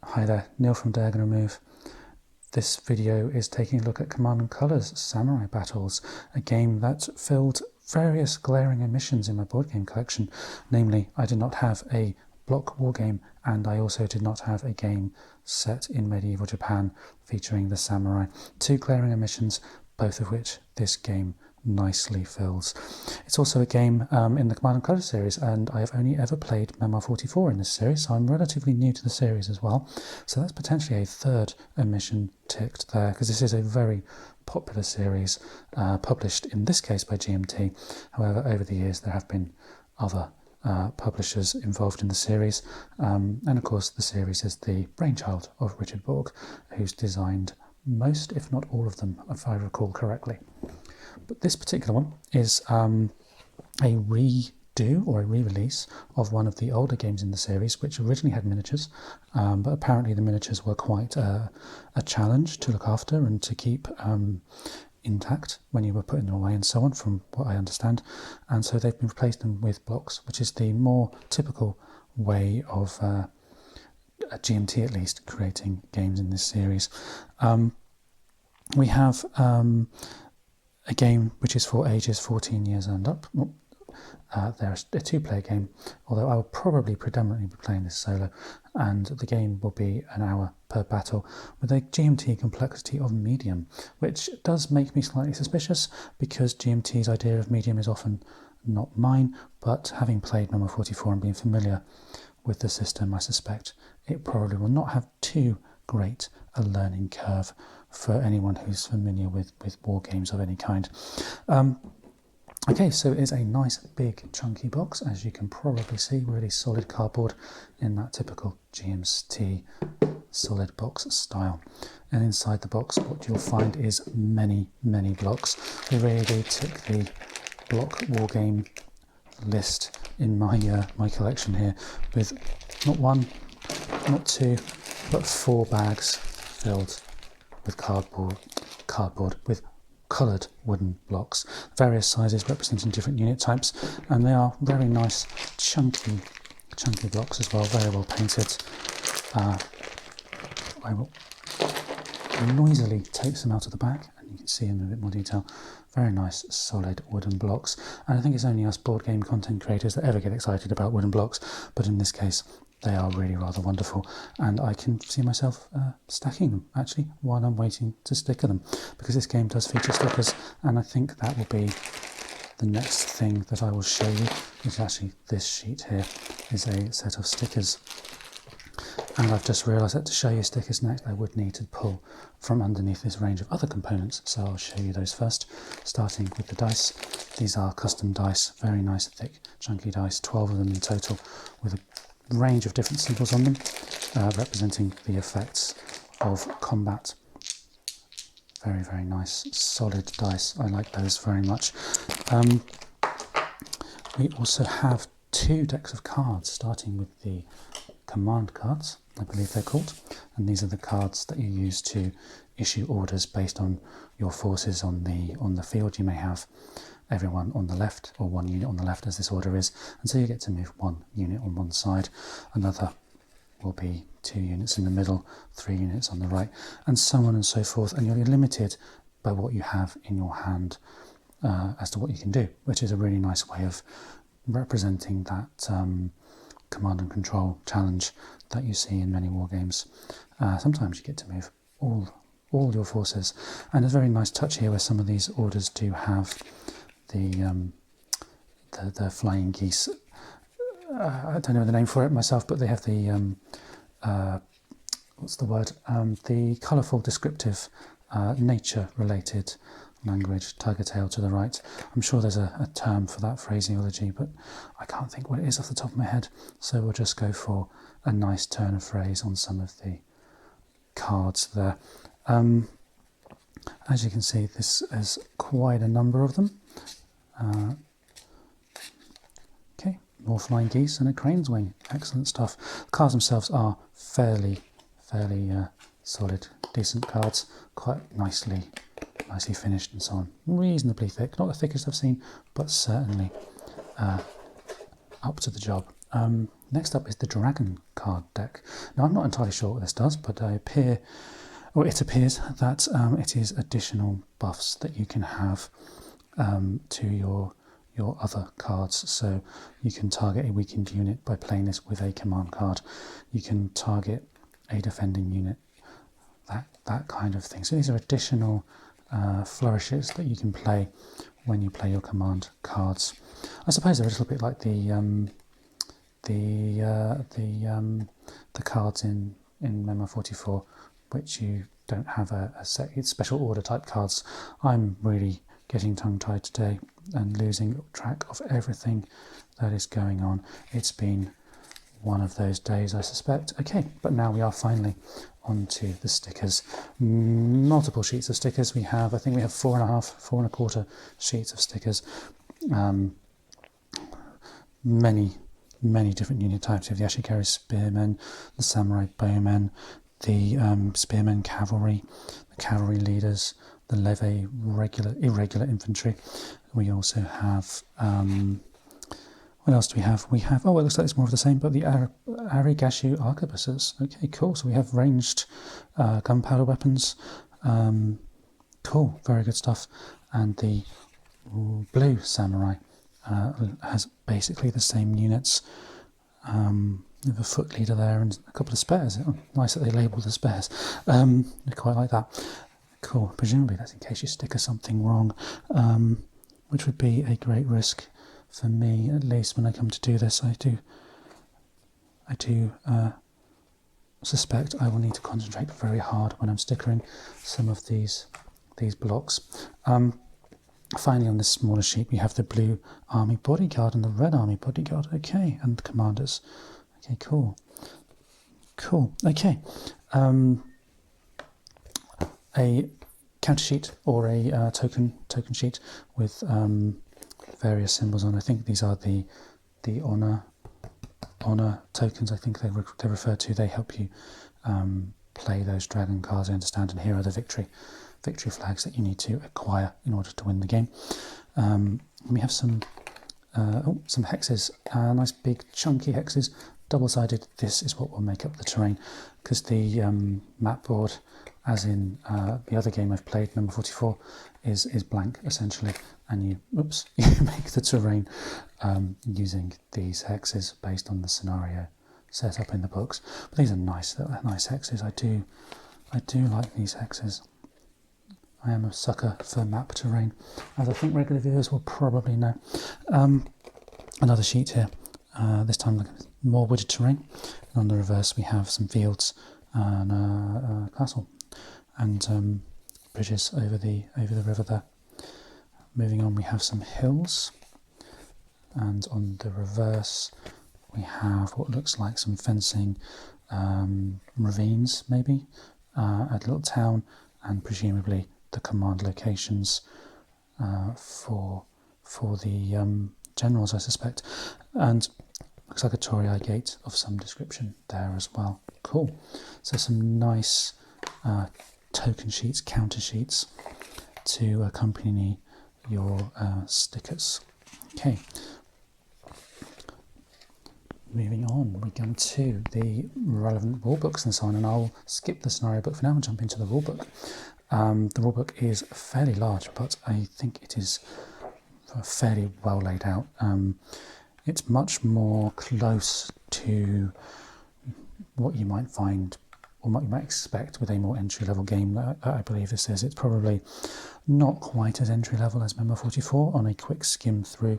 Hi there, Neil from Derg and Remove. This video is taking a look at Command & Color's Samurai Battles, a game that filled various glaring omissions in my board game collection. Namely, I did not have a block wargame, and I also did not have a game set in medieval Japan featuring the samurai. Two glaring omissions, both of which this game nicely fills. It's also a game in the Command & Color series, and I have only ever played Memoir 44 in this series, so I'm relatively new to the series as well. So that's potentially a third omission ticked there, because this is a very popular series, published in this case by GMT. However, over the years there have been other publishers involved in the series, and of course the series is the brainchild of Richard Borg, who's designed most, if not all of them, if I recall correctly. But this particular one is a redo or a re-release of one of the older games in the series, which originally had miniatures, but apparently the miniatures were quite a challenge to look after and to keep intact when you were putting them away and so on, from what I understand. And so they've been replaced them with blocks, which is the more typical way of a GMT, at least, creating games in this series. We have a game which is for ages 14 years and up. There's a two-player game, although I will probably predominantly be playing this solo, and the game will be an hour per battle with a GMT complexity of medium, which does make me slightly suspicious because GMT's idea of medium is often not mine, but having played Memoir 44 and being familiar with the system, I suspect it probably will not have too great a learning curve for anyone who's familiar with war games of any kind. Okay, so it is a nice big chunky box, as you can probably see, really solid cardboard in that typical GMT solid box style. And inside the box what you'll find is many blocks. We really do tick the block wargame list in my collection here, with not one, not two, but 4 bags filled with cardboard with coloured wooden blocks, various sizes representing different unit types, and they are very nice chunky blocks as well, very well painted. I will noisily take some out of the back and you can see in a bit more detail. Very nice solid wooden blocks, and I think it's only us board game content creators that ever get excited about wooden blocks, but in this case they are really rather wonderful, and I can see myself stacking them actually while I'm waiting to sticker them, because this game does feature stickers, and I think that will be the next thing that I will show you. Is actually this sheet here is a set of stickers, and I've just realised that to show you stickers next I would need to pull from underneath this range of other components, so I'll show you those first, starting with the dice. These are custom dice, very nice thick chunky dice, 12 of them in total, with a range of different symbols on them, representing the effects of combat. Very nice solid dice, I like those very much. We also have 2 decks of cards, starting with the command cards, I believe they're called, and these are the cards that you use to issue orders based on your forces on the field. You may have everyone on the left, or 1 unit on the left as this order is, and so you get to move 1 unit on one side, another will be 2 units in the middle, 3 units on the right, and so on and so forth, and you're limited by what you have in your hand as to what you can do, which is a really nice way of representing that command and control challenge that you see in many war games. Sometimes you get to move all your forces, and there's a very nice touch here where some of these orders do have the flying geese. I don't know the name for it myself, but they have the what's the word? The colourful, descriptive, nature-related language, tiger tail to the right. I'm sure there's a term for that phraseology, but I can't think what it is off the top of my head, so we'll just go for a nice turn of phrase on some of the cards there. As you can see, this is quite a number of them. Okay, more flying geese and a crane's wing. Excellent stuff. The cards themselves are fairly solid, decent cards, quite nicely finished and so on. Reasonably thick, not the thickest I've seen, but certainly up to the job. Next up is the Dragon card deck. Now, I'm not entirely sure what this does, but it appears that it is additional buffs that you can have to your other cards. So you can target a weakened unit by playing this with a command card. You can target a defending unit, that kind of thing. So these are additional flourishes that you can play when you play your command cards. I suppose they're a little bit like the cards in Memo 44, which you don't have a set. It's special order type cards. I'm really getting tongue-tied today and losing track of everything that is going on. It's been one of those days, I suspect. Okay, but now we are finally onto the stickers. Multiple sheets of stickers. I think we have 4.25 sheets of stickers. Many different unit types. You have the Ashikari Spearmen, the Samurai Bowmen, the Spearmen Cavalry, the Cavalry Leaders, the Leve Irregular Infantry. We also have, what else do we have? We have, oh, it looks like it's more of the same, but the Arigashu Arquebuses. Okay, cool. So we have ranged gunpowder weapons. Cool, very good stuff. And the Blue Samurai has basically the same units. We have a foot leader there and a couple of spares. Oh, nice that they label the spares. I quite like that. Cool. Presumably that's in case you sticker something wrong, which would be a great risk for me, at least when I come to do this. I do suspect I will need to concentrate very hard when I'm stickering some of these blocks. Finally, on this smaller sheet, we have the Blue Army Bodyguard and the Red Army Bodyguard. Okay, and the commanders. Okay, cool. Okay. A counter sheet or a token sheet with various symbols on. I think these are the honor tokens. I think they refer to. They help you play those dragon cards, I understand, and here are the victory flags that you need to acquire in order to win the game. We have some hexes, nice big chunky hexes, double-sided. This is what will make up the terrain, because the map board, as in the other game I've played, number 44, is blank essentially, and you make the terrain using these hexes based on the scenario set up in the books. But these are nice hexes. I do like these hexes. I am a sucker for map terrain, as I think regular viewers will probably know. Another sheet here, this time more wooded terrain. And on the reverse we have some fields and a castle and bridges over the river there. Moving on, we have some hills, and on the reverse we have what looks like some fencing, ravines maybe, a little town, and presumably the command locations for the generals, I suspect, and looks like a Torii gate of some description there as well. Cool. So some nice token sheets, counter sheets to accompany your stickers. Okay. Moving on, we come to the relevant rulebooks and so on, and I'll skip the scenario book for now and jump into the rulebook. The rulebook is fairly large, but I think it is fairly well laid out. It's much more close to what you might find or what you might expect with a more entry-level game. I believe this is. It's probably not quite as entry-level as Memo 44 on a quick skim through,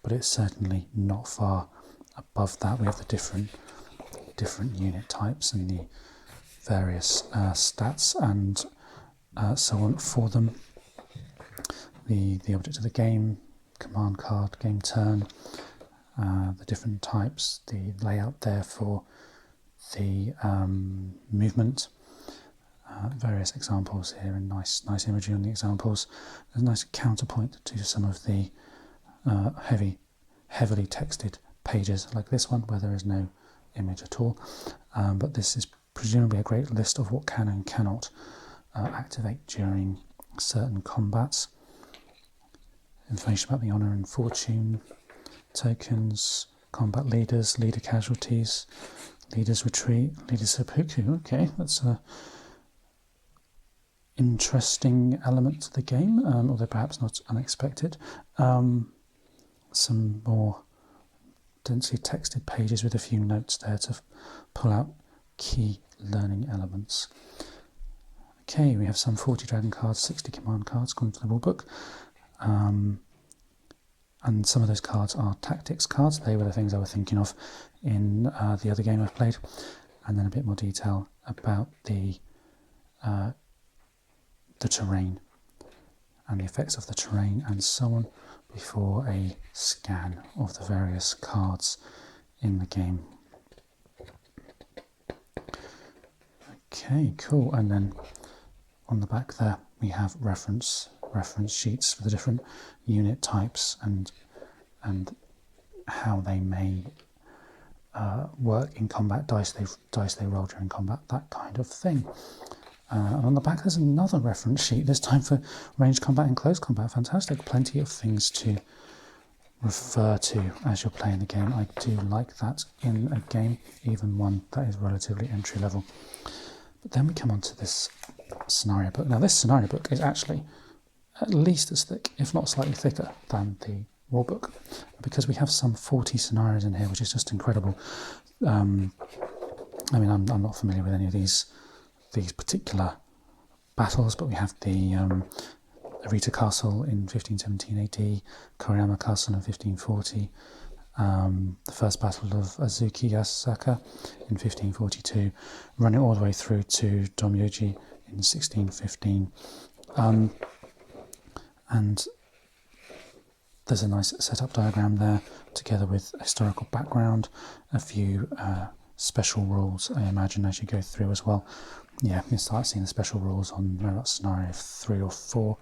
but it's certainly not far above that. We have the different unit types and the various stats and so on for them. The object of the game, command card, game turn, the different types, the layout there for the movement, various examples here, and nice imagery on the examples. There's a nice counterpoint to some of the heavily texted pages like this one, where there is no image at all. But this is presumably a great list of what can and cannot activate during certain combats. Information about the honour and fortune tokens, combat leaders, leader casualties, leaders retreat, leader seppuku. Okay, that's a interesting element to the game, although perhaps not unexpected. Some more densely texted pages with a few notes there to pull out key learning elements. Okay, we have some 40 dragon cards, 60 command cards according to the rulebook. And some of those cards are tactics cards. They were the things I was thinking of in the other game I've played. And then a bit more detail about the terrain and the effects of the terrain and so on before a scan of the various cards in the game. Okay, cool. And then on the back there we have reference sheets for the different unit types and how they may work in combat, dice they roll during combat, that kind of thing. And on the back there's another reference sheet, this time for ranged combat and close combat. Fantastic, plenty of things to refer to as you're playing the game. I do like that in a game, even one that is relatively entry level. But then we come on to this scenario book. Now this scenario book is actually at least as thick, if not slightly thicker, than the rulebook, because we have some 40 scenarios in here, which is just incredible. I mean, I'm not familiar with any of these particular battles, but we have the Arita Castle in 1517 AD, Koriyama Castle in 1540, the first battle of Azuki-Asaka in 1542, running all the way through to Domyoji in 1615. And there's a nice setup diagram there, together with historical background, a few special rules, I imagine, as you go through as well. Yeah, you start seeing the special rules on about scenario 3 or 4.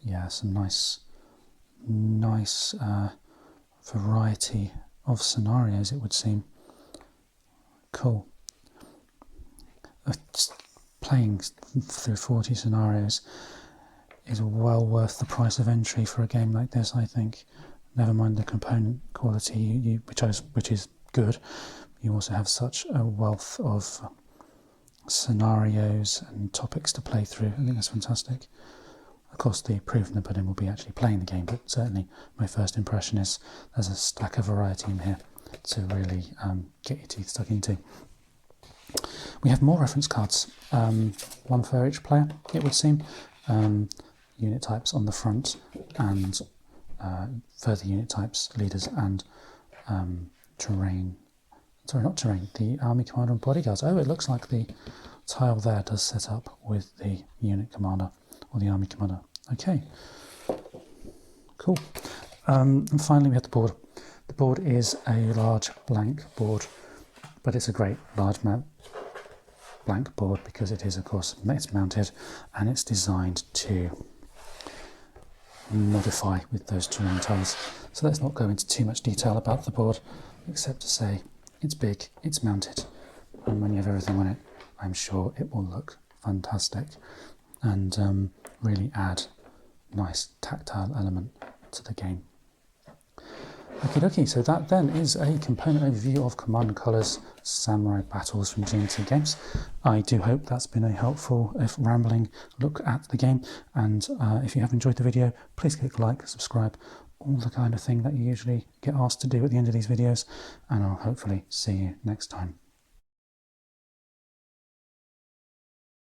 Yeah, some nice variety of scenarios, it would seem. Cool. Just playing through 40 scenarios is well worth the price of entry for a game like this, I think. Never mind the component quality, which is good. You also have such a wealth of scenarios and topics to play through. I think that's fantastic. Of course, the proof in the pudding will be actually playing the game, but certainly my first impression is there's a stack of variety in here to really get your teeth stuck into. We have more reference cards, one for each player, it would seem. Unit types on the front, and further unit types, leaders, and terrain. Sorry, not terrain, the army commander and bodyguards. Oh, it looks like the tile there does set up with the unit commander or the army commander. Okay, cool. And finally we have the board. The board is a large blank board, but it's a great large blank board because it is, of course, it's mounted and it's designed to modify with those terrain tiles. So let's not go into too much detail about the board, except to say it's big, it's mounted, and when you have everything on it, I'm sure it will look fantastic and really add nice tactile element to the game. Okie dokie, so that then is a component overview of Command & Colours Samurai Battles from GMT Games. I do hope that's been a helpful, if rambling, look at the game, and if you have enjoyed the video, please click like, subscribe, all the kind of thing that you usually get asked to do at the end of these videos, and I'll hopefully see you next time.